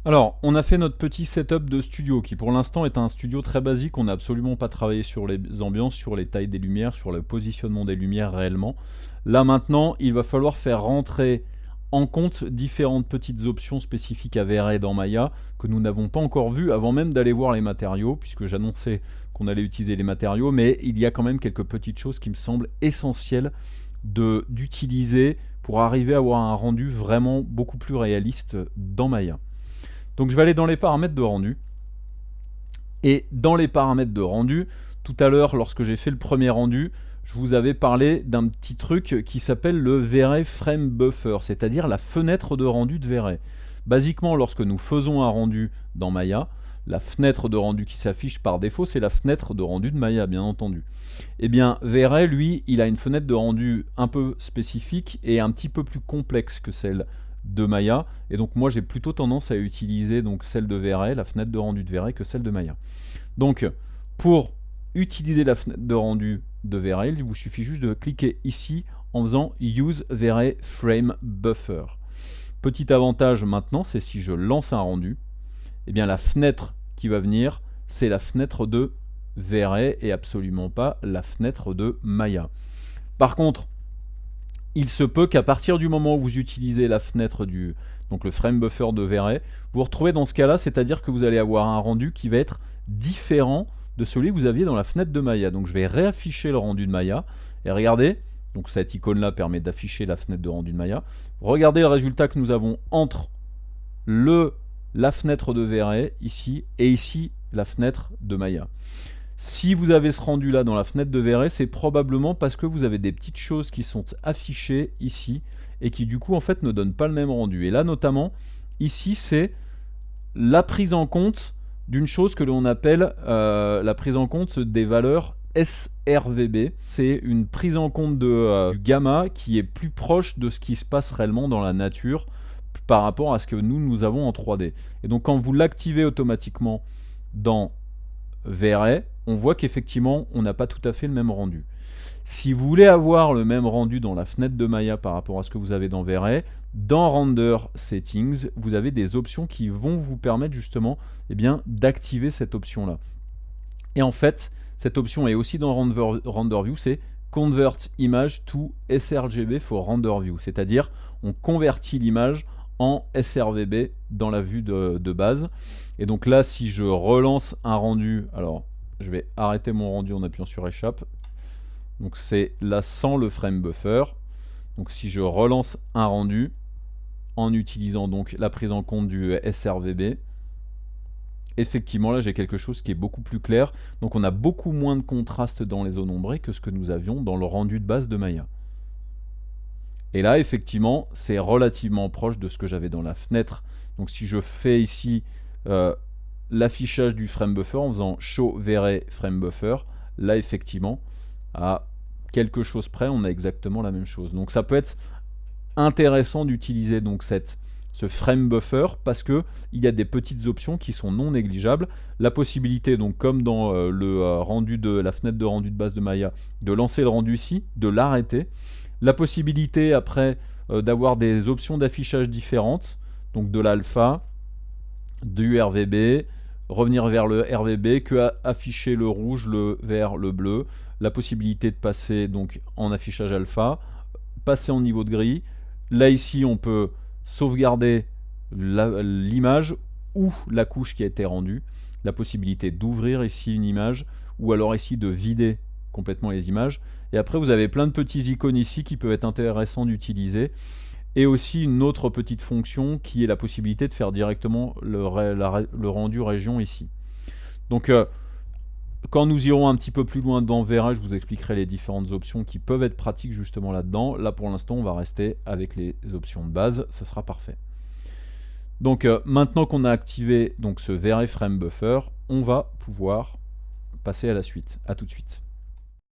Alors, on a fait notre petit setup de studio qui pour l'instant est un studio très basique. On n'a absolument pas travaillé sur les ambiances, sur les tailles des lumières, sur le positionnement des lumières réellement. Là maintenant, il va falloir faire rentrer en compte différentes petites options spécifiques à V-Ray dans Maya que nous n'avons pas encore vues avant même d'aller voir les matériaux, puisque j'annonçais qu'on allait utiliser les matériaux, mais il y a quand même quelques petites choses qui me semblent essentielles d'utiliser pour arriver à avoir un rendu vraiment beaucoup plus réaliste dans Maya. Donc je vais aller dans les paramètres de rendu. Et dans les paramètres de rendu, tout à l'heure, lorsque j'ai fait le premier rendu, je vous avais parlé d'un petit truc qui s'appelle le V-Ray Frame Buffer, c'est-à-dire la fenêtre de rendu de V-Ray. Basiquement, lorsque nous faisons un rendu dans Maya, la fenêtre de rendu qui s'affiche par défaut, c'est la fenêtre de rendu de Maya, bien entendu. Eh bien, V-Ray, lui, il a une fenêtre de rendu un peu spécifique et un petit peu plus complexe que celle de Maya, et donc moi j'ai plutôt tendance à utiliser donc celle de V-Ray, la fenêtre de rendu de V-Ray, que celle de Maya. Donc pour utiliser la fenêtre de rendu de V-Ray, il vous suffit juste de cliquer ici en faisant Use V-Ray Frame Buffer. Petit avantage maintenant, c'est si je lance un rendu, eh bien la fenêtre qui va venir, c'est la fenêtre de V-Ray et absolument pas la fenêtre de Maya. Par contre, il se peut qu'à partir du moment où vous utilisez la fenêtre donc le frame buffer de V-Ray, vous vous retrouvez dans ce cas-là, c'est-à-dire que vous allez avoir un rendu qui va être différent de celui que vous aviez dans la fenêtre de Maya. Donc je vais réafficher le rendu de Maya, et regardez, donc cette icône-là permet d'afficher la fenêtre de rendu de Maya. Regardez le résultat que nous avons entre la fenêtre de V-Ray, ici, et ici, la fenêtre de Maya. Si vous avez ce rendu là dans la fenêtre de V-Ray, c'est probablement parce que vous avez des petites choses qui sont affichées ici et qui du coup en fait ne donnent pas le même rendu. Et là notamment, ici c'est la prise en compte d'une chose que l'on appelle la prise en compte des valeurs SRVB. C'est une prise en compte du gamma qui est plus proche de ce qui se passe réellement dans la nature par rapport à ce que nous avons en 3D. Et donc quand vous l'activez automatiquement dans V-Ray, on voit qu'effectivement on n'a pas tout à fait le même rendu. Si vous voulez avoir le même rendu dans la fenêtre de Maya par rapport à ce que vous avez dans V-Ray, dans Render Settings, vous avez des options qui vont vous permettre justement d'activer cette option là. Et en fait, cette option est aussi dans Render View, c'est Convert Image to sRGB for Render View, c'est-à-dire on convertit l'image en sRVB dans la vue de base. Et donc là, si je relance un rendu, alors je vais arrêter mon rendu en appuyant sur Échappe. Donc c'est là sans le frame buffer. Donc si je relance un rendu en utilisant donc la prise en compte du sRVB, effectivement là j'ai quelque chose qui est beaucoup plus clair. Donc on a beaucoup moins de contraste dans les zones ombrées que ce que nous avions dans le rendu de base de Maya. Et là, effectivement, c'est relativement proche de ce que j'avais dans la fenêtre. Donc si je fais ici l'affichage du frame buffer en faisant Show V-Ray Frame Buffer, là, effectivement, à quelque chose près, on a exactement la même chose. Donc ça peut être intéressant d'utiliser donc ce frame buffer parce qu'il y a des petites options qui sont non négligeables. La possibilité, donc comme dans rendu de la fenêtre de rendu de base de Maya, de lancer le rendu ici, de l'arrêter. La possibilité après d'avoir des options d'affichage différentes, donc de l'alpha, du RVB, revenir vers le RVB, que afficher le rouge, le vert, le bleu, la possibilité de passer donc en affichage alpha, passer en niveau de gris. Là ici on peut sauvegarder l'image ou la couche qui a été rendue, la possibilité d'ouvrir ici une image ou alors ici de vider complètement les images. Et après vous avez plein de petits icônes ici qui peuvent être intéressants d'utiliser. Et aussi une autre petite fonction qui est la possibilité de faire directement le rendu région ici. Donc quand nous irons un petit peu plus loin dans V-Ray, je vous expliquerai les différentes options qui peuvent être pratiques justement là-dedans. Là pour l'instant on va rester avec les options de base, ce sera parfait. Donc maintenant qu'on a activé donc ce V-Ray Frame Buffer, on va pouvoir passer à la suite. A tout de suite.